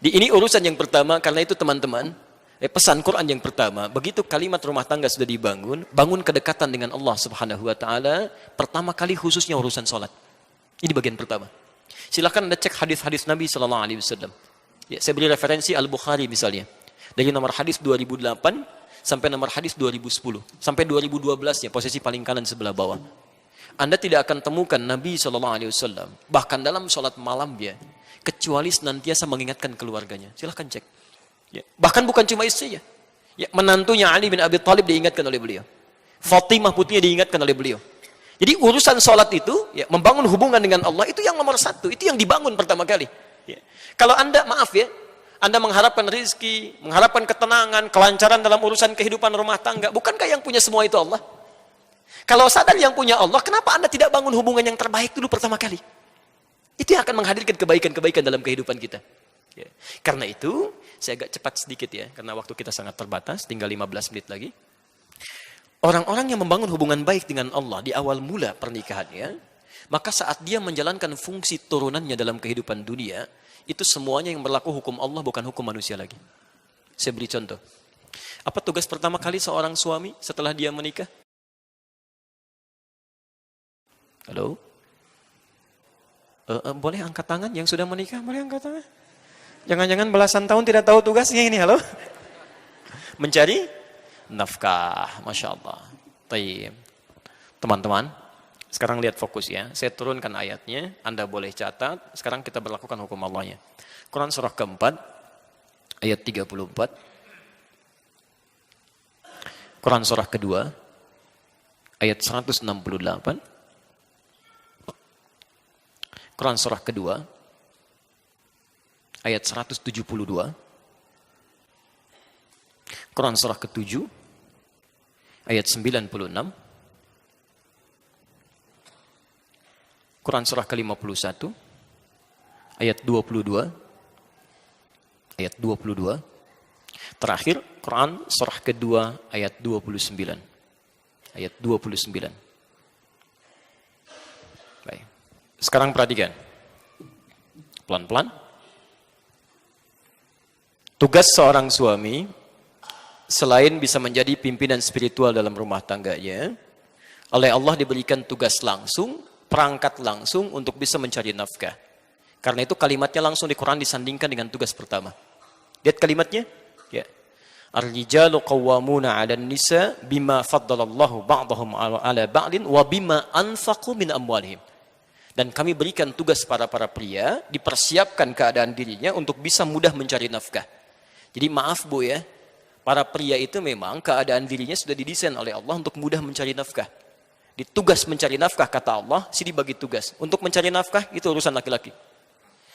Ini urusan yang pertama, karena itu teman-teman, pesan Quran yang pertama, begitu kalimat rumah tangga sudah dibangun, bangun kedekatan dengan Allah Subhanahu wa taala, pertama kali khususnya urusan salat. Ini bagian pertama. Silakan Anda cek hadis-hadis Nabi sallallahu alaihi wasallam. Ya, saya beri referensi Al-Bukhari misalnya. Dari nomor hadis 2008 sampai nomor hadis 2010, sampai 2012 ya, posisi paling kanan sebelah bawah. Anda tidak akan temukan Nabi sallallahu alaihi wasallam bahkan dalam salat malam dia kecuali senantiasa mengingatkan keluarganya. Silahkan cek. Ya. Bahkan bukan cuma istrinya. Ya, menantunya Ali bin Abi Thalib diingatkan oleh beliau. Fatimah putrinya diingatkan oleh beliau. Jadi urusan sholat itu, ya, membangun hubungan dengan Allah itu yang nomor satu. Itu yang dibangun pertama kali. Ya. Kalau Anda, maaf ya, Anda mengharapkan rizki, mengharapkan ketenangan, kelancaran dalam urusan kehidupan rumah tangga, bukankah yang punya semua itu Allah? Kalau sadar yang punya Allah, kenapa Anda tidak bangun hubungan yang terbaik dulu pertama kali? Itu yang akan menghadirkan kebaikan-kebaikan dalam kehidupan kita. Ya. Karena itu, saya agak cepat sedikit ya, karena waktu kita sangat terbatas, tinggal 15 menit lagi. Orang-orang yang membangun hubungan baik dengan Allah di awal mula pernikahannya, maka saat dia menjalankan fungsi turunannya dalam kehidupan dunia, itu semuanya yang berlaku hukum Allah, bukan hukum manusia lagi. Saya beri contoh. Apa tugas pertama kali seorang suami setelah dia menikah? Halo? Boleh angkat tangan yang sudah menikah? Boleh angkat tangan? Jangan-jangan belasan tahun tidak tahu tugasnya ini, halo? Mencari nafkah, Masya Allah. Tayyib. Teman-teman, sekarang lihat fokus ya. Saya turunkan ayatnya, Anda boleh catat. Sekarang kita berlakukan hukum Allahnya. Quran surah keempat, ayat 34. Quran surah kedua, ayat 168. Quran surah kedua, ayat 172. Quran surah ke-7, ayat 96. Quran surah ke-51, ayat 22. Ayat 22. Terakhir, Quran surah kedua, ayat 29. Ayat 29. Baik. Sekarang perhatikan. Pelan-pelan. Tugas seorang suami, selain bisa menjadi pimpinan spiritual dalam rumah tangganya, oleh Allah diberikan tugas langsung, perangkat langsung untuk bisa mencari nafkah. Karena itu kalimatnya langsung di Quran disandingkan dengan tugas pertama. Lihat kalimatnya. Ya. Ar-rijalu qawwamuna 'alan nisa bima faddalallahu ba'dahum 'ala ba'din wa bima anfaqu min amwalihim. Dan kami berikan tugas para pria, dipersiapkan keadaan dirinya untuk bisa mudah mencari nafkah. Jadi maaf Bu ya, para pria itu memang keadaan dirinya sudah didesain oleh Allah untuk mudah mencari nafkah. Di tugas mencari nafkah kata Allah, sini bagi tugas. Untuk mencari nafkah itu urusan laki-laki.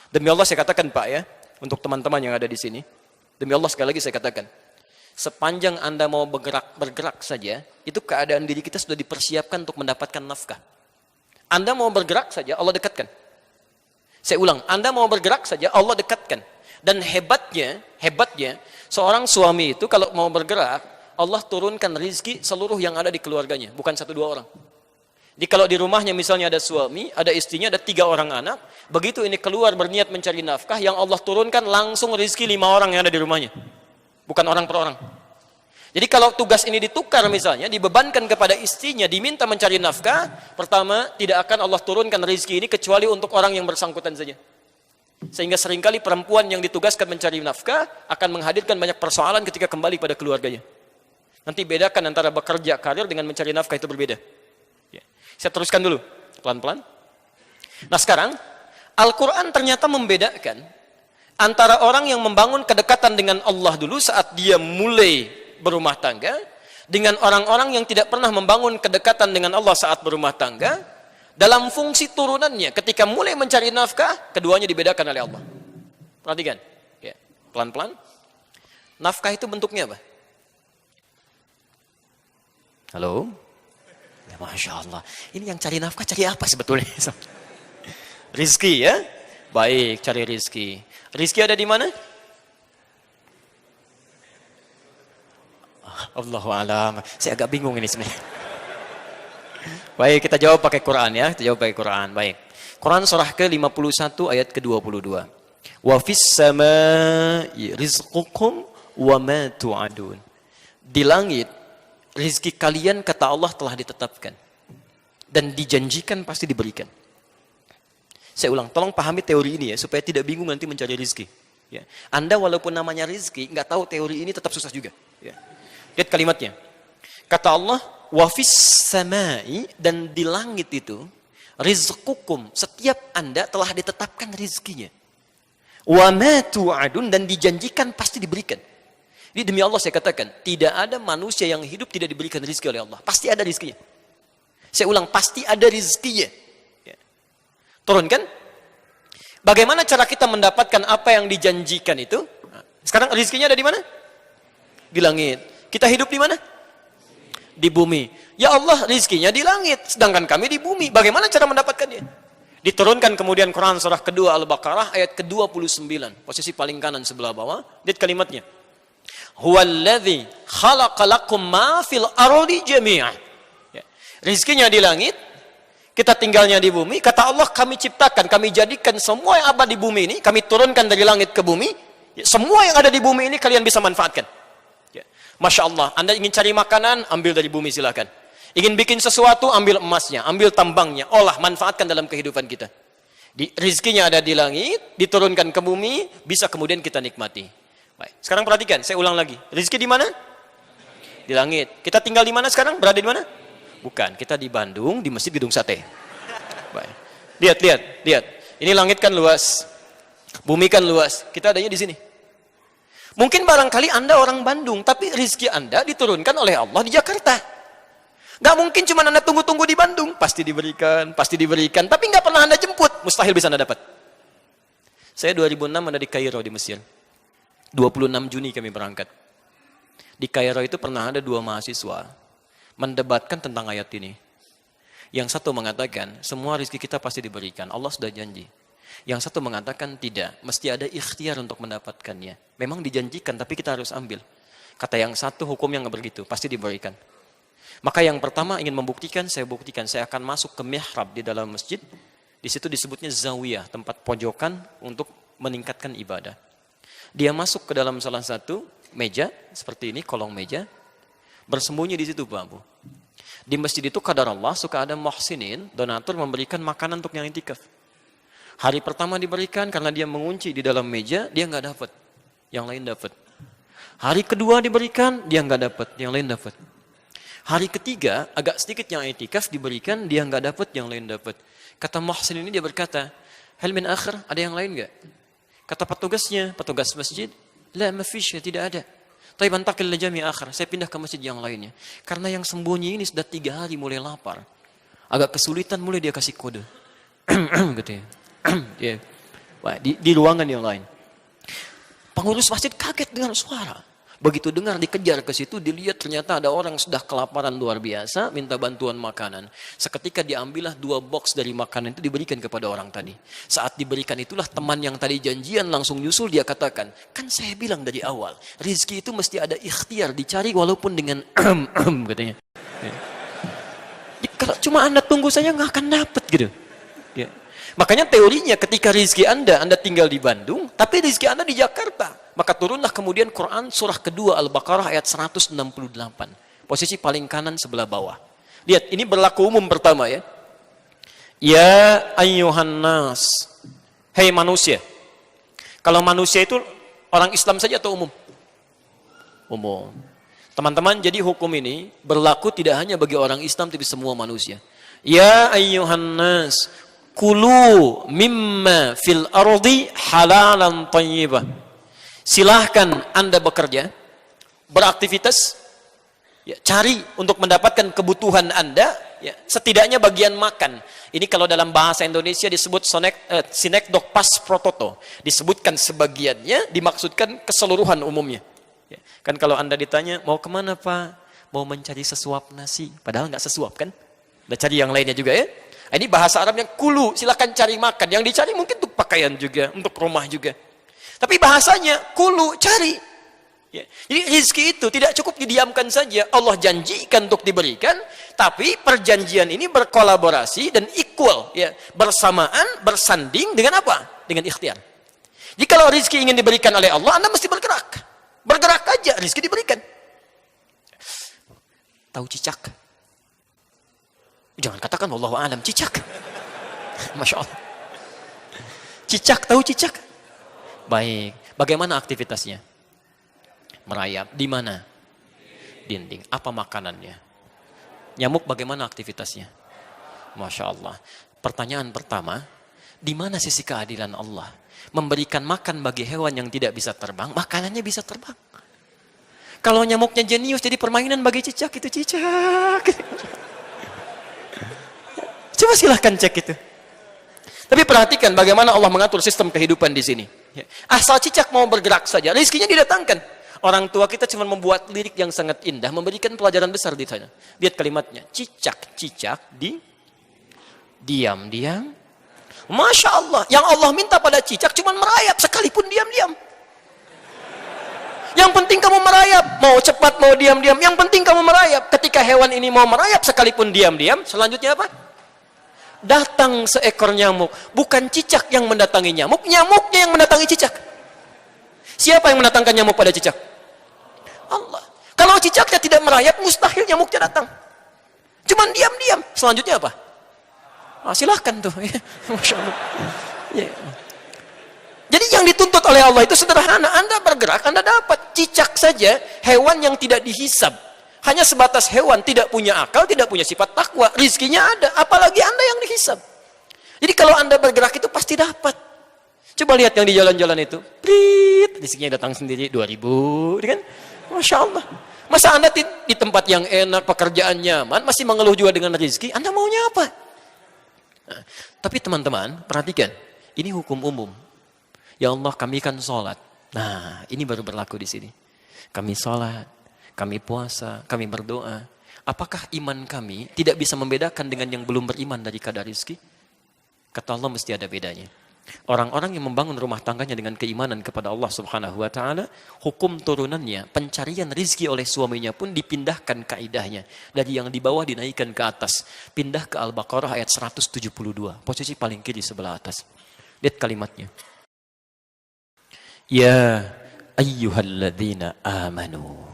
Demi Allah saya katakan Pak ya, untuk teman-teman yang ada di sini, demi Allah sekali lagi saya katakan, sepanjang Anda mau bergerak saja, itu keadaan diri kita sudah dipersiapkan untuk mendapatkan nafkah. Anda mau bergerak saja, Allah dekatkan. Saya ulang, Anda mau bergerak saja, Allah dekatkan. Dan hebatnya, seorang suami itu kalau mau bergerak, Allah turunkan rizki seluruh yang ada di keluarganya, bukan 1-2 orang. Jadi kalau di rumahnya misalnya ada suami, ada istrinya, ada 3 orang anak, begitu ini keluar berniat mencari nafkah, yang Allah turunkan langsung rizki 5 orang yang ada di rumahnya. Bukan orang per orang. Jadi kalau tugas ini ditukar misalnya, dibebankan kepada istrinya, diminta mencari nafkah, pertama, tidak akan Allah turunkan rezeki ini kecuali untuk orang yang bersangkutan saja. Sehingga seringkali perempuan yang ditugaskan mencari nafkah akan menghadirkan banyak persoalan ketika kembali pada keluarganya. Nanti bedakan antara bekerja karir dengan mencari nafkah, itu berbeda. Ya. Saya teruskan dulu, pelan-pelan. Nah sekarang, Al-Quran ternyata membedakan antara orang yang membangun kedekatan dengan Allah dulu saat dia mulai berumah tangga, dengan orang-orang yang tidak pernah membangun kedekatan dengan Allah saat berumah tangga, dalam fungsi turunannya ketika mulai mencari nafkah, keduanya dibedakan oleh Allah. Perhatikan, ya, pelan-pelan. Nafkah itu bentuknya apa? Halo? Ya, Masya Allah. Ini yang cari nafkah cari apa sebetulnya? Rizki ya? Baik, cari rizki. Rizki ada di mana? Allahu a'lam. Saya agak bingung ini sebenarnya. Baik, kita jawab pakai Quran ya. Kita jawab pakai Quran. Baik. Quran surah ke-51 ayat ke-22. Wa fis samai rizqukum wa ma tu'adun. Di langit rezeki kalian kata Allah telah ditetapkan dan dijanjikan pasti diberikan. Saya ulang, tolong pahami teori ini ya supaya tidak bingung nanti mencari rezeki. Ya. Anda walaupun namanya rezeki nggak tahu teori ini tetap susah juga. Ya. Lihat kalimatnya. Kata Allah, wa fis samai, dan di langit itu rizqukum, setiap Anda telah ditetapkan rezekinya. Wa ma tu'adun, dan dijanjikan pasti diberikan. Jadi demi Allah saya katakan, tidak ada manusia yang hidup tidak diberikan rezeki oleh Allah. Pasti ada rezekinya. Saya ulang, pasti ada rezekinya. Ya. Turunkan. Bagaimana cara kita mendapatkan apa yang dijanjikan itu? Sekarang rezekinya ada di mana? Di langit. Kita hidup di mana? Di bumi. Ya Allah, rezekinya di langit, sedangkan kami di bumi. Bagaimana cara mendapatkannya? Diturunkan kemudian Quran surah kedua Al-Baqarah ayat ke-29, posisi paling kanan sebelah bawah. Lihat kalimatnya. Huwallazi khalaqa lakum ma fil ardi jami'an. Ya. Rezekinya di langit, kita tinggalnya di bumi. Kata Allah, kami ciptakan, kami jadikan semua yang ada di bumi ini, kami turunkan dari langit ke bumi. Ya, semua yang ada di bumi ini kalian bisa manfaatkan. Masya Allah, Anda ingin cari makanan, ambil dari bumi silakan. Ingin bikin sesuatu, ambil emasnya, ambil tambangnya, olah, manfaatkan dalam kehidupan kita. Rizkinya ada di langit, diturunkan ke bumi, bisa kemudian kita nikmati. Baik, sekarang perhatikan, saya ulang lagi. Rizki di mana? Di langit. Kita tinggal di mana sekarang? Berada di mana? Bukan, kita di Bandung, di Masjid Gedung Sate. Baik. Lihat. Ini langit kan luas, bumi kan luas. Kita adanya di sini. Mungkin barangkali Anda orang Bandung, tapi rezeki Anda diturunkan oleh Allah di Jakarta. Gak mungkin cuma Anda tunggu-tunggu di Bandung. Pasti diberikan. Tapi gak pernah Anda jemput. Mustahil bisa Anda dapat. Saya 2006 ada di Kairo di Mesir. 26 Juni kami berangkat. Di Kairo itu pernah ada 2 mahasiswa mendebatkan tentang ayat ini. Yang satu mengatakan, semua rezeki kita pasti diberikan. Allah sudah janji. Yang satu mengatakan tidak, mesti ada ikhtiar untuk mendapatkannya. Memang dijanjikan, tapi kita harus ambil. Kata yang satu, hukumnya nggak begitu, pasti diberikan. Maka yang pertama ingin membuktikan, saya akan masuk ke mihrab di dalam masjid. Di situ disebutnya zawiyah, tempat pojokan untuk meningkatkan ibadah. Dia masuk ke dalam salah satu meja, seperti ini, kolong meja, bersembunyi di situ bambu. Di masjid itu kadar Allah suka ada muhsinin, donatur memberikan makanan untuk yang intikaf. Hari pertama diberikan karena dia mengunci di dalam meja, dia nggak dapat, yang lain dapat. Hari kedua diberikan, dia nggak dapat, yang lain dapat. Hari ketiga agak sedikit yang itikaf diberikan, dia nggak dapat, yang lain dapat. Kata muhsin ini dia berkata, hal min akhir, ada yang lain nggak? Kata petugasnya, petugas masjid, la mafish, tidak ada. Tapi bantakil jami akhir, saya pindah ke masjid yang lainnya. Karena yang sembunyi ini sudah 3 hari mulai lapar, agak kesulitan, mulai dia kasih kode, gitu ya. Yeah. Wah, di ruangan yang lain. Pengurus masjid kaget dengan suara. Begitu dengar dikejar ke situ, dilihat ternyata ada orang sudah kelaparan luar biasa, minta bantuan makanan. Seketika diambillah 2 box dari makanan itu diberikan kepada orang tadi. Saat diberikan itulah teman yang tadi janjian langsung nyusul, dia katakan, kan saya bilang dari awal, rezeki itu mesti ada ikhtiar, dicari walaupun dengan katanya. Ya. Kalau cuma Anda tunggu saja nggak akan dapat gitu. Ya. Makanya teorinya ketika rezeki Anda tinggal di Bandung, tapi rezeki Anda di Jakarta. Maka turunlah kemudian Quran surah kedua Al-Baqarah ayat 168. Posisi paling kanan sebelah bawah. Lihat, ini berlaku umum pertama ya. Ya ayyuhan nas. Hei manusia. Kalau manusia itu orang Islam saja atau umum? Umum. Teman-teman, jadi hukum ini berlaku tidak hanya bagi orang Islam, tapi semua manusia. Ya ayyuhan nas. Kulu mimma fil ardi halalan tayyibah. Silahkan Anda bekerja, beraktivitas, ya, cari untuk mendapatkan kebutuhan Anda, ya, setidaknya bagian makan. Ini kalau dalam bahasa Indonesia disebut sinekdok pas prototo. Disebutkan sebagiannya, dimaksudkan keseluruhan umumnya. Ya, kan kalau Anda ditanya, mau kemana Pak? Mau mencari sesuap nasi. Padahal nggak sesuap kan? Udah cari yang lainnya juga ya. Ini bahasa Arabnya kulu, silakan cari makan. Yang dicari mungkin untuk pakaian juga, untuk rumah juga. Tapi bahasanya kulu, cari. Ya. Jadi rezeki itu tidak cukup didiamkan saja. Allah janjikan untuk diberikan, tapi perjanjian ini berkolaborasi dan equal, ya, bersamaan, bersanding dengan apa? Dengan ikhtiar. Jika rizki ingin diberikan oleh Allah, Anda mesti bergerak. Bergerak aja, rizki diberikan. Tahu cicak? Jangan katakan wallahu a'lam, cicak. Masya Allah. Cicak, tahu cicak? Baik. Bagaimana aktivitasnya? Merayap. Di mana? Dinding. Apa makanannya? Nyamuk bagaimana aktivitasnya? Masya Allah. Pertanyaan pertama, di mana sisi keadilan Allah? Memberikan makan bagi hewan yang tidak bisa terbang, makanannya bisa terbang. Kalau nyamuknya jenius, jadi permainan bagi cicak, itu cicak. Coba silahkan cek itu. Tapi perhatikan bagaimana Allah mengatur sistem kehidupan di sini. Asal cicak mau bergerak saja, rizkinya didatangkan. Orang tua kita cuma membuat lirik yang sangat indah, memberikan pelajaran besar di sana. Lihat kalimatnya, cicak-cicak diam-diam. Masya Allah, yang Allah minta pada cicak cuma merayap, sekalipun diam-diam. Yang penting kamu merayap, mau cepat mau diam-diam, yang penting kamu merayap. Ketika hewan ini mau merayap sekalipun diam-diam, selanjutnya apa? Datang seekor nyamuk. Bukan cicak yang mendatangi nyamuk, nyamuknya yang mendatangi cicak. Siapa yang mendatangkan nyamuk pada cicak? Allah. Kalau cicaknya tidak merayap, mustahil nyamuknya datang. Cuman diam-diam. Selanjutnya apa? Silahkan tuh. Masya Allah. Ya. Jadi yang dituntut oleh Allah itu sederhana. Anda bergerak, Anda dapat. Cicak saja, hewan yang tidak dihisab. Hanya sebatas hewan, tidak punya akal, tidak punya sifat takwa. Rizkinya ada, apalagi Anda yang dihisab. Jadi kalau Anda bergerak itu pasti dapat. Coba lihat yang di jalan-jalan itu. Prit, rizkinya datang sendiri 2000, kan? Masya Allah. Masa Anda di tempat yang enak, pekerjaan nyaman, masih mengeluh juga dengan rizki, Anda maunya apa? Nah, tapi teman-teman, perhatikan. Ini hukum umum. Ya Allah, kami kan sholat. Nah, ini baru berlaku di sini. Kami sholat, kami puasa, kami berdoa. Apakah iman kami tidak bisa membedakan dengan yang belum beriman dari kadar rizki? Kata Allah, mesti ada bedanya. Orang-orang yang membangun rumah tangganya dengan keimanan kepada Allah Subhanahu wa Ta'ala, hukum turunannya, pencarian rizki oleh suaminya pun dipindahkan kaidahnya. Dari yang di bawah dinaikkan ke atas. Pindah ke Al-Baqarah ayat 172. Posisi paling kiri sebelah atas. Lihat kalimatnya. Ya ayyuhalladzina amanu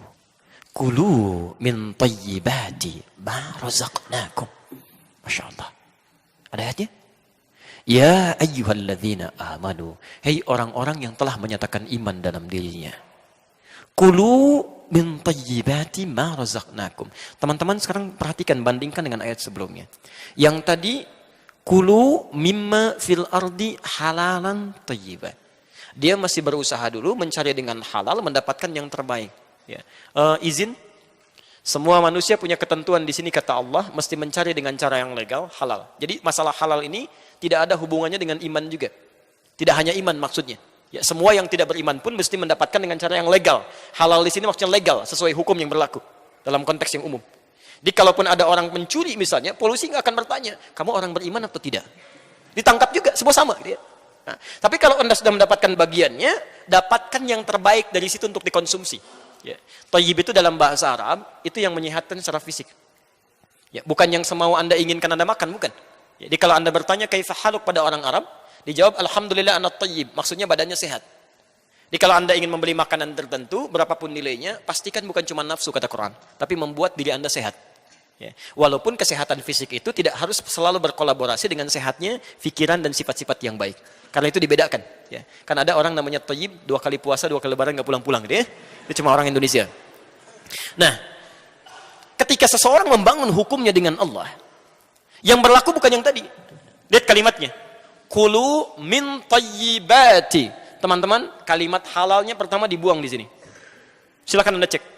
kulu min tayyibati ma razaqnakum. Masya Allah. Ada ayatnya? Ya ayyuhalladzina amanu. Hei orang-orang yang telah menyatakan iman dalam dirinya. Kulu min tayyibati ma razaqnakum. Teman-teman sekarang perhatikan, bandingkan dengan ayat sebelumnya. Yang tadi, kulu mimma fil ardi halalan tayyiban. Dia masih berusaha dulu mencari dengan halal, mendapatkan yang terbaik. Ya. Izin. Semua manusia punya ketentuan di sini, kata Allah, mesti mencari dengan cara yang legal, halal. Jadi masalah halal ini tidak ada hubungannya dengan iman juga. Tidak hanya iman maksudnya. Ya, semua yang tidak beriman pun mesti mendapatkan dengan cara yang legal. Halal di sini maksudnya legal, sesuai hukum yang berlaku dalam konteks yang umum. Jadi kalaupun ada orang mencuri misalnya, polisi nggak akan bertanya, kamu orang beriman atau tidak. Ditangkap juga, semua sama. Gitu ya. Nah, tapi kalau Anda sudah mendapatkan bagiannya, dapatkan yang terbaik dari situ untuk dikonsumsi. Ya. Thayyib itu dalam bahasa Arab, itu yang menyehatkan secara fisik. Ya, bukan yang semau Anda inginkan Anda makan, bukan. Jadi kalau Anda bertanya kaifa haluk pada orang Arab, dijawab alhamdulillah ana thayyib, maksudnya badannya sehat. Jadi kalau Anda ingin membeli makanan tertentu, berapapun nilainya, pastikan bukan cuma nafsu kata Quran, tapi membuat diri Anda sehat. Ya. Walaupun kesehatan fisik itu tidak harus selalu berkolaborasi dengan sehatnya pikiran dan sifat-sifat yang baik. Karena itu dibedakan. Ya. Kan ada orang namanya thayyib, 2 kali puasa, 2 kali lebaran nggak pulang-pulang. Gitu ya. Itu cuma orang Indonesia. Nah, ketika seseorang membangun hukumnya dengan Allah, yang berlaku bukan yang tadi. Lihat kalimatnya. Kulu min tayyibati. Teman-teman, kalimat halalnya pertama dibuang di sini. Silakan Anda cek.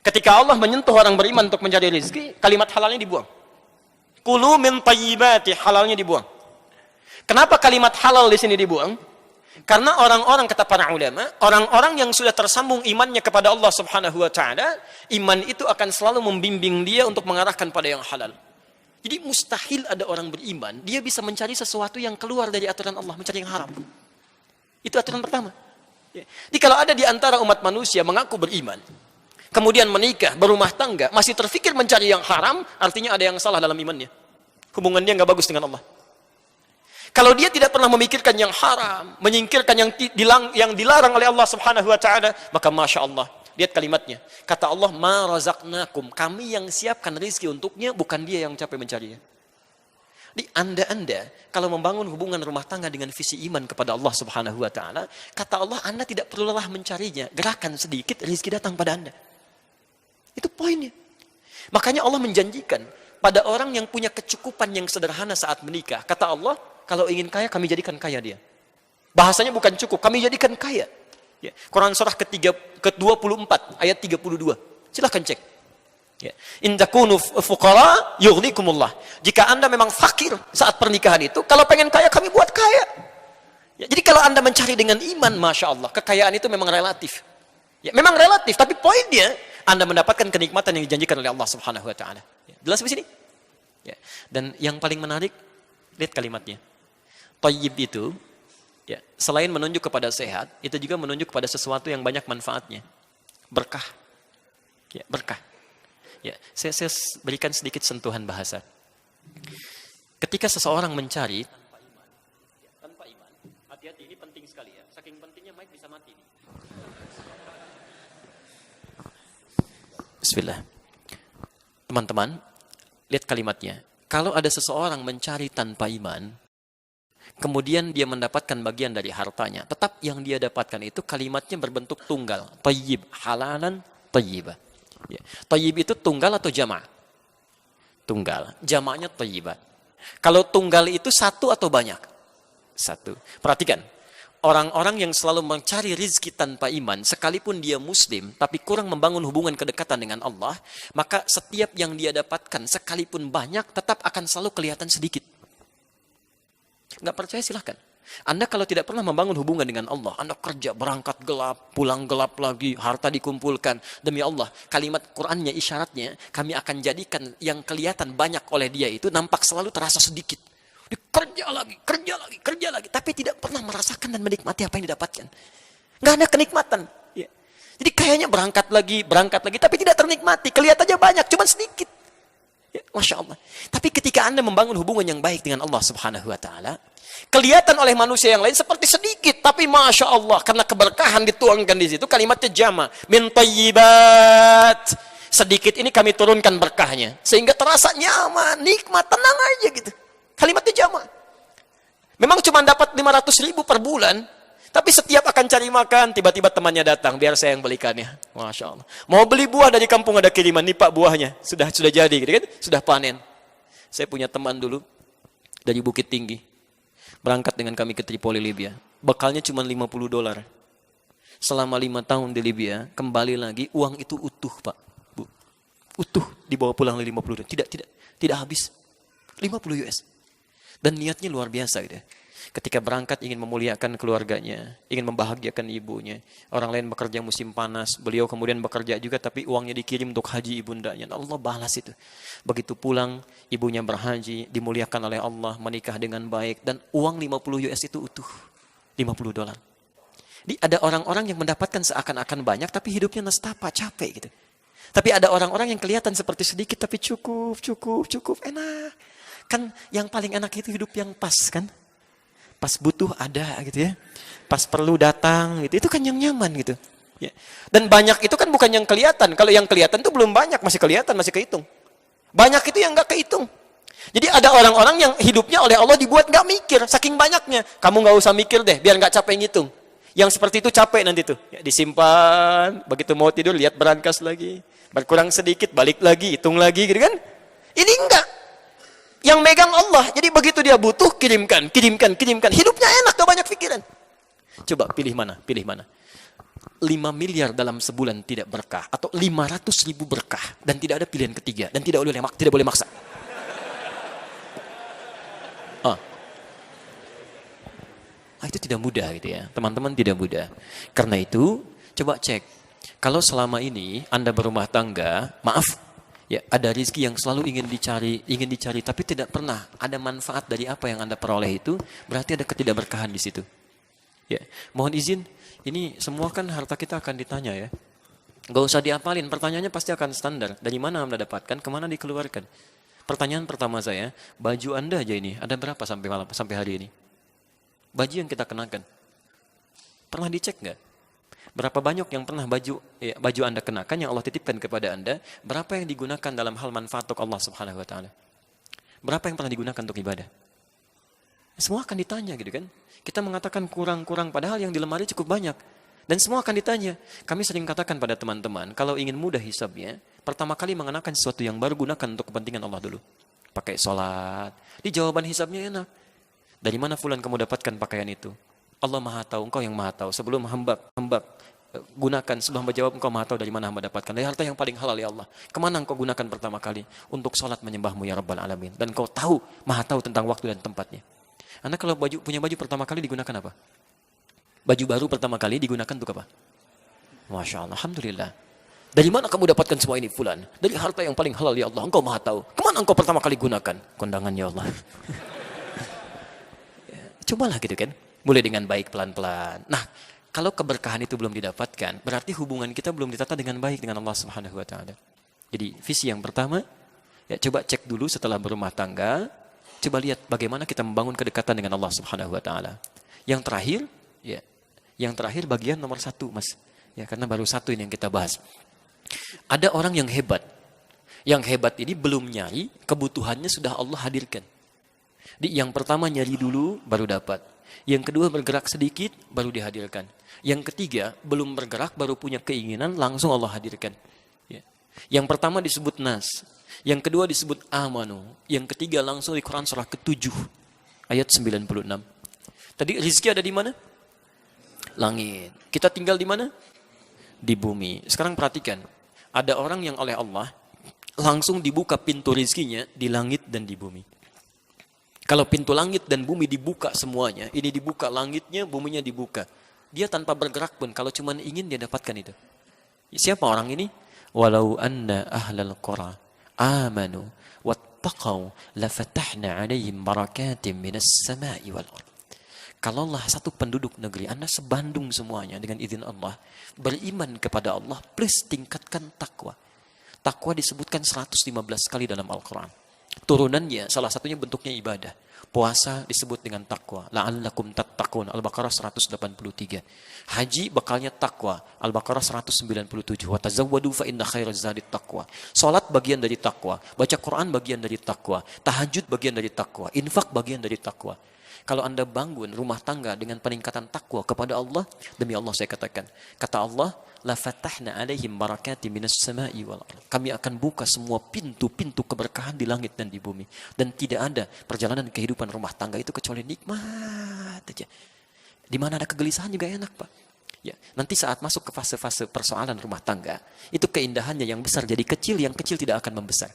Ketika Allah menyentuh orang beriman untuk mencari rezeki, kalimat halalnya dibuang. Kulu min tayyibati, halalnya dibuang. Kenapa kalimat halal di sini dibuang? Karena orang-orang, kata para ulama, orang-orang yang sudah tersambung imannya kepada Allah Subhanahu wa Ta'ala, iman itu akan selalu membimbing dia untuk mengarahkan pada yang halal. Jadi mustahil ada orang beriman, dia bisa mencari sesuatu yang keluar dari aturan Allah, mencari yang haram. Itu aturan pertama. Jadi kalau ada di antara umat manusia mengaku beriman, kemudian menikah, berumah tangga, masih terfikir mencari yang haram, artinya ada yang salah dalam imannya. Hubungan dia nggak bagus dengan Allah. Kalau dia tidak pernah memikirkan yang haram, menyingkirkan yang dilarang oleh Allah Subhanahu wa taala, maka Masya Allah, lihat kalimatnya. Kata Allah, ma razaqnakum, kami yang siapkan rezeki untuknya, bukan dia yang capek mencarinya. Di Anda kalau membangun hubungan rumah tangga dengan visi iman kepada Allah Subhanahu wa taala, kata Allah, Anda tidak perlu lelah mencarinya. Gerakan sedikit, rezeki datang pada Anda. Itu poinnya. Makanya Allah menjanjikan pada orang yang punya kecukupan yang sederhana saat menikah. Kata Allah, kalau ingin kaya, kami jadikan kaya dia. Bahasanya bukan cukup, kami jadikan kaya. Ya. Quran surah ke-24 ayat 32. Silahkan cek. Ya. In takunu fuqara yughnikumullah. Jika Anda memang fakir saat pernikahan itu, kalau pengen kaya kami buat kaya. Ya, jadi kalau Anda mencari dengan iman, Masya Allah, kekayaan itu memang relatif. Ya, memang relatif, tapi poinnya Anda mendapatkan kenikmatan yang dijanjikan oleh Allah Subhanahu wa taala. Ya, jelas di sini? Ya. Dan yang paling menarik, lihat kalimatnya. Thayyib itu, ya, selain menunjuk kepada sehat, itu juga menunjuk kepada sesuatu yang banyak manfaatnya. Berkah. Ya, berkah. Ya, saya berikan sedikit sentuhan bahasa. Ketika seseorang mencari tanpa iman, hati-hati, ini penting sekali ya. Saking pentingnya mic bisa mati. Bismillah. Teman-teman, lihat kalimatnya. Kalau ada seseorang mencari tanpa iman, kemudian dia mendapatkan bagian dari hartanya, tetap yang dia dapatkan itu kalimatnya berbentuk tunggal. Thayyib, halalan, thayyibah. Ya. Thayyib itu tunggal atau jama'? Tunggal. Jama'nya thayyibat. Kalau tunggal itu satu atau banyak? Satu. Perhatikan. Orang-orang yang selalu mencari rizki tanpa iman, sekalipun dia muslim, tapi kurang membangun hubungan kedekatan dengan Allah, maka setiap yang dia dapatkan, sekalipun banyak, tetap akan selalu kelihatan sedikit. Nggak percaya silahkan. Anda kalau tidak pernah membangun hubungan dengan Allah, Anda kerja, berangkat gelap, pulang gelap lagi, harta dikumpulkan. Demi Allah, kalimat Qur'annya, isyaratnya, kami akan jadikan yang kelihatan banyak oleh dia itu, nampak selalu terasa sedikit. Dia kerja lagi, tapi tidak pernah merasakan dan menikmati apa yang didapatkan. Nggak ada kenikmatan. Ya. Jadi kayaknya berangkat lagi, tapi tidak ternikmati. Kelihatannya banyak, cuma sedikit. Ya, Masya Allah. Tapi ketika Anda membangun hubungan yang baik dengan Allah Subhanahu wa taala, kelihatan oleh manusia yang lain seperti sedikit, tapi Masya Allah, karena keberkahan dituangkan di situ, kalimatnya jama, min thayyibat. Sedikit ini kami turunkan berkahnya, sehingga terasa nyaman, nikmat, tenang aja gitu. Kalimatnya jama. Memang cuma dapat 500.000 per bulan, tapi setiap akan cari makan, tiba-tiba temannya datang, biar saya yang belikannya. Masya Allah. Mau beli buah dari kampung ada kiriman, nih Pak buahnya, sudah jadi, gitu kan? Sudah panen. Saya punya teman dulu, dari Bukit Tinggi. Berangkat dengan kami ke Tripoli, Libya. Bekalnya cuma $50. Selama 5 tahun di Libya, kembali lagi, uang itu utuh, Pak. Bu. Utuh, dibawa pulang $50. Tidak habis. 50 US. Dan niatnya luar biasa gitu. Ketika berangkat ingin memuliakan keluarganya, ingin membahagiakan ibunya. Orang lain bekerja musim panas, beliau kemudian bekerja juga, tapi uangnya dikirim untuk haji ibundanya. Allah balas itu. Begitu pulang, ibunya berhaji, dimuliakan oleh Allah, menikah dengan baik, dan uang 50 US itu utuh. $50. Jadi ada orang-orang yang mendapatkan seakan-akan banyak, tapi hidupnya nestapa, capek gitu. Tapi ada orang-orang yang kelihatan seperti sedikit, tapi cukup, enak. Kan yang paling enak itu hidup yang pas kan? Pas butuh ada gitu ya. Pas perlu datang gitu. Itu kan yang nyaman gitu. Ya. Dan banyak itu kan bukan yang kelihatan. Kalau yang kelihatan itu belum banyak, masih kelihatan, masih kehitung. Banyak itu yang nggak kehitung. Jadi ada orang-orang yang hidupnya oleh Allah dibuat nggak mikir, saking banyaknya. Kamu nggak usah mikir deh, biar nggak capek ngitung. Yang seperti itu capek nanti tuh. Ya, disimpan, begitu mau tidur lihat berangkas lagi. Berkurang sedikit, balik lagi, hitung lagi gitu kan. Ini enggak. Yang megang Allah. Jadi begitu dia butuh, kirimkan. Hidupnya enak, gak banyak pikiran. Coba pilih mana? 5 miliar dalam sebulan tidak berkah. Atau 500.000 berkah. Dan tidak ada pilihan ketiga. Dan tidak boleh maksa. Itu tidak mudah gitu ya. Teman-teman tidak mudah. Karena itu, coba cek. Kalau selama ini Anda berumah tangga, maaf. Ya, ada rezeki yang selalu ingin dicari, tapi tidak pernah ada manfaat dari apa yang Anda peroleh itu, berarti ada ketidakberkahan di situ. Ya, mohon izin, ini semua kan harta kita akan ditanya ya. Gak usah diapalin, pertanyaannya pasti akan standar. Dari mana Anda dapatkan, kemana dikeluarkan. Pertanyaan pertama saya, baju Anda aja ini, ada berapa sampai hari ini? Baju yang kita kenakan. Pernah dicek nggak? Berapa banyak yang pernah baju Anda kenakan yang Allah titipkan kepada Anda, berapa yang digunakan dalam hal manfaat untuk Allah Subhanahu wa taala? Berapa yang pernah digunakan untuk ibadah? Semua akan ditanya gitu kan. Kita mengatakan kurang-kurang padahal yang di lemari cukup banyak. Dan semua akan ditanya. Kami sering katakan pada teman-teman, kalau ingin mudah hisabnya, pertama kali mengenakan sesuatu yang baru gunakan untuk kepentingan Allah dulu. Pakai sholat. Di jawaban hisabnya enak. Dari mana fulan kamu dapatkan pakaian itu? Allah Maha tahu, engkau yang Maha tahu. Sebelum hamba gunakan, sebelum hamba jawab, engkau Maha tahu dari mana hamba dapatkan. Dari harta yang paling halal ya Allah. Kemana engkau gunakan pertama kali? Untuk sholat menyembahmu ya Rabbal Alamin. Dan engkau tahu, Maha tahu tentang waktu dan tempatnya. Anda kalau punya baju pertama kali digunakan apa? Baju baru pertama kali digunakan untuk apa? Masya Allah, Alhamdulillah. Dari mana kamu dapatkan semua ini fulan? Dari harta yang paling halal ya Allah. Engkau Maha tahu. Kemana engkau pertama kali gunakan? Kondangan ya Allah. Cobalah gitu kan. Mulai dengan baik pelan-pelan. Nah, kalau keberkahan itu belum didapatkan, berarti hubungan kita belum ditata dengan baik dengan Allah Subhanahu wa taala. Jadi, visi yang pertama, ya coba cek dulu setelah berumah tangga, coba lihat bagaimana kita membangun kedekatan dengan Allah Subhanahu wa taala. Yang terakhir bagian nomor 1, Mas. Ya, karena baru 1 ini yang kita bahas. Ada orang yang hebat. Yang hebat ini belum nyari, kebutuhannya sudah Allah hadirkan. Yang pertama nyari dulu, baru dapat. Yang kedua bergerak sedikit, baru dihadirkan. Yang ketiga belum bergerak, baru punya keinginan, langsung Allah hadirkan. Ya. Yang pertama disebut nas. Yang kedua disebut amanu. Yang ketiga langsung di Quran surah ke-7 ayat 96. Tadi rizki ada di mana? Langit. Kita tinggal di mana? Di bumi. Sekarang perhatikan. Ada orang yang oleh Allah langsung dibuka pintu rizkinya di langit dan di bumi. Kalau pintu langit dan bumi dibuka semuanya, ini dibuka langitnya, buminya dibuka. Dia tanpa bergerak pun, kalau cuma ingin dia dapatkan itu. Siapa orang ini? Walau anna ahlal qura amanu wattaqau lafatahna alaihim barakatim minas sama'i wal ardh. Kalaulah satu penduduk negeri, Anda sebandung semuanya dengan izin Allah, beriman kepada Allah plus tingkatkan takwa. Takwa disebutkan 115 kali dalam Al-Quran. Turunannya salah satunya bentuknya ibadah. Puasa disebut dengan takwa. La'allakum tattaqun. Al-Baqarah 183. Haji bekalnya takwa. Al-Baqarah 197. Wa tazawwadu fa inna khairaz zadit taqwa. Salat bagian dari takwa. Baca Quran bagian dari takwa. Tahajud bagian dari takwa. Infak bagian dari takwa. Kalau Anda bangun rumah tangga dengan peningkatan takwa kepada Allah, demi Allah saya katakan, kata Allah, la fatahna alaihim barakati minas sama'i wal ardh. Kami akan buka semua pintu-pintu keberkahan di langit dan di bumi, dan tidak ada perjalanan kehidupan rumah tangga itu kecuali nikmat aja. Di mana ada kegelisahan juga enak, Pak. Ya, nanti saat masuk ke fase-fase persoalan rumah tangga, itu keindahannya yang besar jadi kecil, yang kecil tidak akan membesar.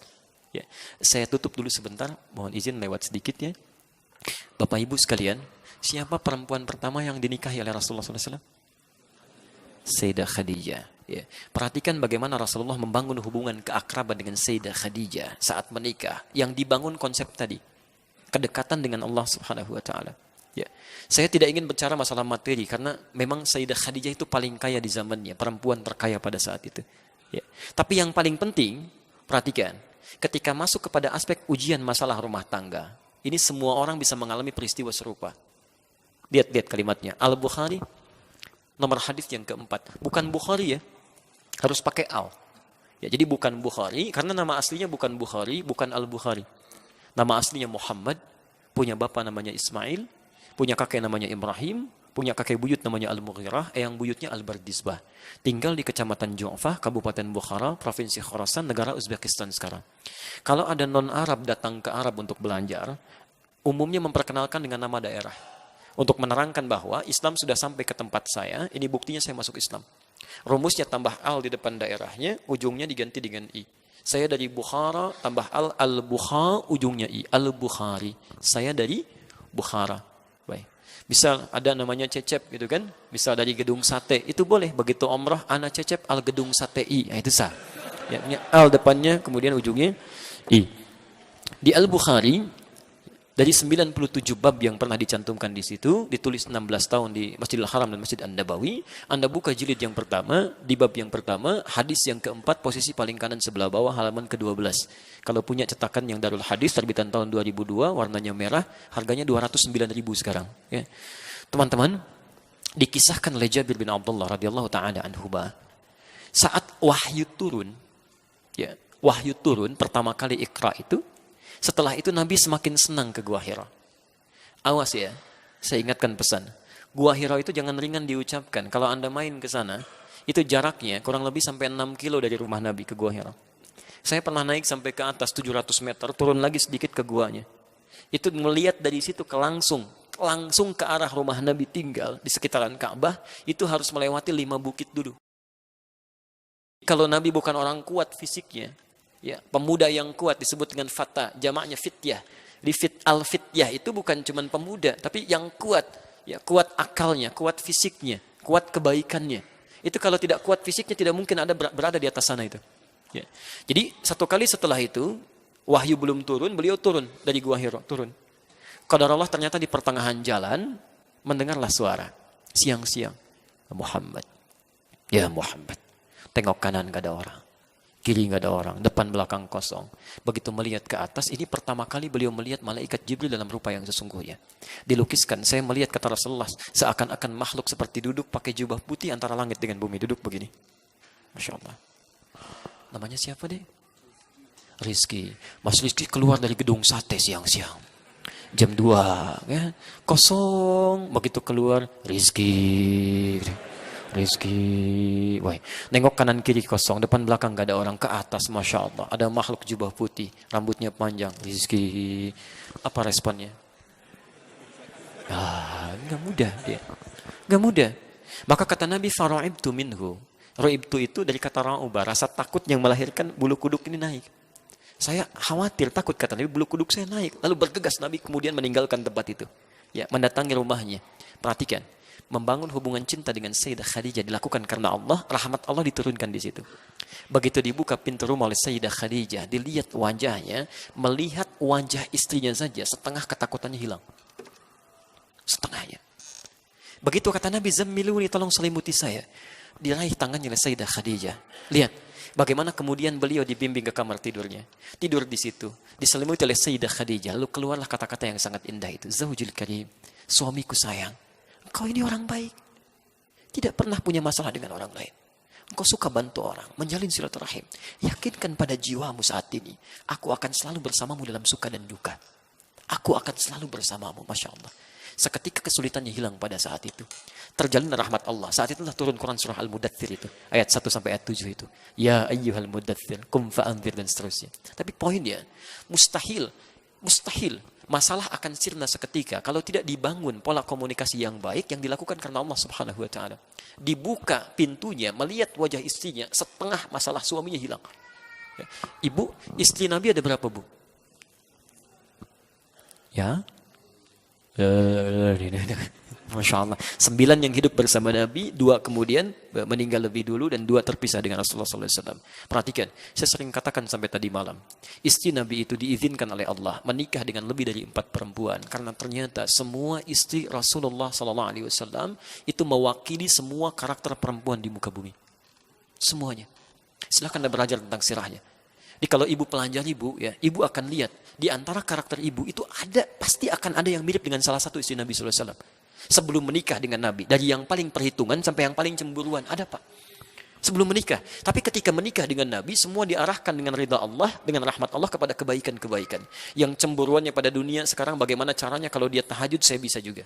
Ya, saya tutup dulu sebentar, mohon izin lewat sedikit ya. Bapak Ibu sekalian, siapa perempuan pertama yang dinikahi oleh Rasulullah SAW? Sayyidah Khadijah. Ya. Perhatikan bagaimana Rasulullah membangun hubungan keakraban dengan Sayyidah Khadijah saat menikah. Yang dibangun konsep tadi, kedekatan dengan Allah Subhanahu wa taala. Ya. Saya tidak ingin bicara masalah materi karena memang Sayyidah Khadijah itu paling kaya di zamannya, perempuan terkaya pada saat itu. Ya. Tapi yang paling penting, perhatikan, ketika masuk kepada aspek ujian masalah rumah tangga, ini semua orang bisa mengalami peristiwa serupa. Lihat kalimatnya. Al-Bukhari, nomor hadis yang keempat. Bukan Bukhari ya, harus pakai al. Ya, jadi bukan Bukhari, karena nama aslinya bukan Bukhari, bukan Al-Bukhari. Nama aslinya Muhammad, punya bapak namanya Ismail, punya kakek namanya Ibrahim, punya kakek buyut namanya Al-Mughirah, eyang buyutnya Al-Bardizbah. Tinggal di Kecamatan Ju'fah, Kabupaten Bukhara, Provinsi Khorasan, negara Uzbekistan sekarang. Kalau ada non-Arab datang ke Arab untuk belajar, umumnya memperkenalkan dengan nama daerah. Untuk menerangkan bahwa Islam sudah sampai ke tempat saya, ini buktinya saya masuk Islam. Rumusnya tambah al di depan daerahnya, ujungnya diganti dengan i. Saya dari Bukhara, tambah al-Bukha, ujungnya i. Al-Bukhari. Saya dari Bukhara. Baik. Bisa ada namanya Cecep gitu kan. Bisa dari Gedung Sate. Itu boleh. Begitu umrah, ana Cecep al Gedung Sate i. Nah, itu sah. Ya, al depannya, kemudian ujungnya i. Di Al-Bukhari, Dari 97 bab yang pernah dicantumkan di situ, ditulis 16 tahun di Masjidil Haram dan Masjid An-Nabawi, Anda buka jilid yang pertama, di bab yang pertama, hadis yang keempat, posisi paling kanan sebelah bawah, halaman ke-12. Kalau punya cetakan yang Darul Hadis, terbitan tahun 2002, warnanya merah, harganya 209.000 sekarang. Ya. Teman-teman, dikisahkan oleh Jabir bin Abdullah radhiyallahu ta'ala anhuma, saat wahyu turun, ya, wahyu turun pertama kali Iqra itu, setelah itu Nabi semakin senang ke Gua Hira. Awas ya, saya ingatkan pesan. Gua Hira itu jangan ringan diucapkan. Kalau Anda main ke sana, itu jaraknya kurang lebih sampai 6 kilo dari rumah Nabi ke Gua Hira. Saya pernah naik sampai ke atas 700 meter, turun lagi sedikit ke guanya. Itu melihat dari situ langsung ke arah rumah Nabi tinggal di sekitaran Ka'bah, itu harus melewati 5 bukit dulu. Kalau Nabi bukan orang kuat fisiknya, ya, pemuda yang kuat disebut dengan fata, jamaknya fityah. Di al-fityah itu bukan cuma pemuda, tapi yang kuat, ya, kuat akalnya, kuat fisiknya, kuat kebaikannya. Itu kalau tidak kuat fisiknya tidak mungkin ada berada di atas sana itu. Ya. Jadi satu kali setelah itu wahyu belum turun, beliau turun dari Gua Hira, turun. Qadarullah ternyata di pertengahan jalan mendengarlah suara siang-siang, Muhammad, ya Muhammad. Tengok kanan gak ada orang, kiri nggak ada orang, depan belakang kosong. Begitu melihat ke atas, ini pertama kali beliau melihat malaikat Jibril dalam rupa yang sesungguhnya. Dilukiskan, saya melihat kata Rasulullah, seakan-akan makhluk seperti duduk pakai jubah putih antara langit dengan bumi, duduk begini. Masya Allah. Namanya siapa deh? Rizki. Mas Rizki keluar dari gedung sate siang-siang. Jam 2, ya, kosong. Begitu keluar, Rizki. Wah, nengok kanan kiri kosong, depan belakang gak ada orang, ke atas Masya Allah ada makhluk jubah putih, rambutnya panjang, Rizki. Apa responnya? Gak mudah dia, gak mudah. Maka kata Nabi, fara'ibtu minhu. Ra'ibtu itu dari kata ra'uba, rasa takut yang melahirkan bulu kuduk ini naik. Saya khawatir, takut, kata Nabi, bulu kuduk saya naik. Lalu bergegas Nabi kemudian meninggalkan tempat itu, ya, mendatangi rumahnya. Perhatikan, membangun hubungan cinta dengan Sayyidah Khadijah dilakukan karena Allah, rahmat Allah diturunkan di situ. Begitu dibuka pintu rumah oleh Sayyidah Khadijah, dilihat wajahnya, melihat wajah istrinya saja, setengah ketakutannya hilang. Setengahnya. Begitu kata Nabi, zammiluni, tolong selimuti saya. Diraih tangannya oleh Sayyidah Khadijah. Lihat, bagaimana kemudian beliau dibimbing ke kamar tidurnya. Tidur di situ, diselimuti oleh Sayyidah Khadijah. Lalu keluarlah kata-kata yang sangat indah itu. Zawjul Karim, suamiku sayang. Engkau ini orang baik. Tidak pernah punya masalah dengan orang lain. Engkau suka bantu orang, menjalin silaturahim. Yakinkan pada jiwamu saat ini, aku akan selalu bersamamu dalam suka dan duka. Aku akan selalu bersamamu, Masya Allah. Seketika kesulitannya hilang pada saat itu. Terjalin rahmat Allah. Saat itulah turun Quran surah Al-Mudaththir itu. Ayat 1 sampai ayat 7 itu. Ya ayyuhal mudaththir, kum fa'anzir, dan seterusnya. Tapi poinnya, mustahil. Masalah akan sirna seketika kalau tidak dibangun pola komunikasi yang baik yang dilakukan karena Allah Subhanahu wa taala. Dibuka pintunya, melihat wajah istrinya, setengah masalah suaminya hilang. Ya. Ibu, istri Nabi ada berapa, Bu? Ya. Masya Allah. 9 yang hidup bersama Nabi, 2 kemudian meninggal lebih dulu, dan 2 terpisah dengan Rasulullah SAW. Perhatikan, saya sering katakan sampai tadi malam, istri Nabi itu diizinkan oleh Allah menikah dengan lebih dari 4 perempuan, karena ternyata semua istri Rasulullah SAW itu mewakili semua karakter perempuan di muka bumi. Semuanya. Silahkan Anda belajar tentang sirahnya. Jadi kalau ibu pelajari, Bu, ya, ibu akan lihat di antara karakter ibu itu pasti akan ada yang mirip dengan salah satu istri Nabi SAW. Sebelum menikah dengan Nabi, dari yang paling perhitungan sampai yang paling cemburuan, ada, Pak. Sebelum menikah. Tapi ketika menikah dengan Nabi, semua diarahkan dengan ridha Allah, dengan rahmat Allah kepada kebaikan-kebaikan. Yang cemburuannya pada dunia sekarang, bagaimana caranya kalau dia tahajud, saya bisa juga.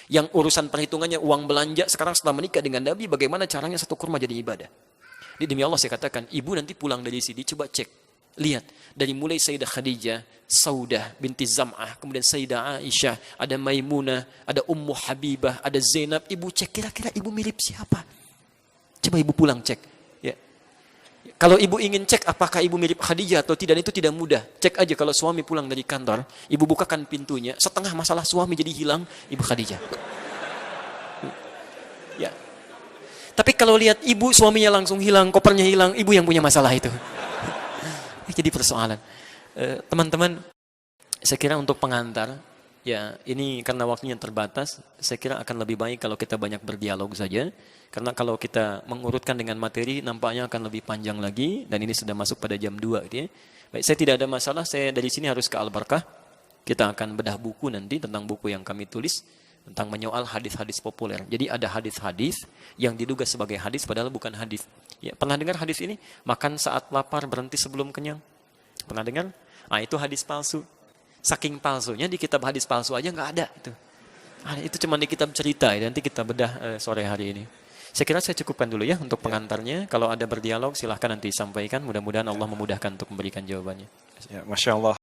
Yang urusan perhitungannya uang belanja, sekarang setelah menikah dengan Nabi, bagaimana caranya satu kurma jadi ibadah. Demi Allah saya katakan, ibu nanti pulang dari sini, coba cek. Lihat, dari mulai Sayyidah Khadijah, Saudah binti Zam'ah, kemudian Sayyidah Aisyah, ada Maimunah, ada Ummu Habibah, ada Zainab. Ibu cek, kira-kira ibu mirip siapa? Coba ibu pulang cek. Ya. Kalau ibu ingin cek apakah ibu mirip Khadijah atau tidak, itu tidak mudah. Cek aja kalau suami pulang dari kantor, ibu bukakan pintunya, setengah masalah suami jadi hilang, ibu Khadijah. Ya. Tapi kalau lihat ibu, suaminya langsung hilang, kopernya hilang, ibu yang punya masalah itu. Jadi persoalan. Teman-teman, Saya kira untuk pengantar, ya ini karena waktunya terbatas, saya kira akan lebih baik kalau kita banyak berdialog saja. Karena kalau kita mengurutkan dengan materi, nampaknya akan lebih panjang lagi, dan ini sudah masuk pada jam 2 gitu ya. Baik, saya tidak ada masalah, saya dari sini harus ke Al-Barkah. Kita akan bedah buku nanti tentang buku yang kami tulis, tentang menyoal hadis-hadis populer. Jadi ada hadis-hadis yang diduga sebagai hadis, padahal bukan hadis. Ya, pernah dengar hadis ini? Makan saat lapar, berhenti sebelum kenyang. Pernah dengar? Ah, itu hadis palsu. Saking palsunya di kitab hadis palsu aja nggak ada itu. Itu cuma di kitab cerita ya. Nanti kita bedah sore hari ini. Saya kira saya cukupkan dulu ya untuk pengantarnya. Kalau ada berdialog silahkan nanti sampaikan. Mudah-mudahan Allah memudahkan untuk memberikan jawabannya. Ya, Masya Allah.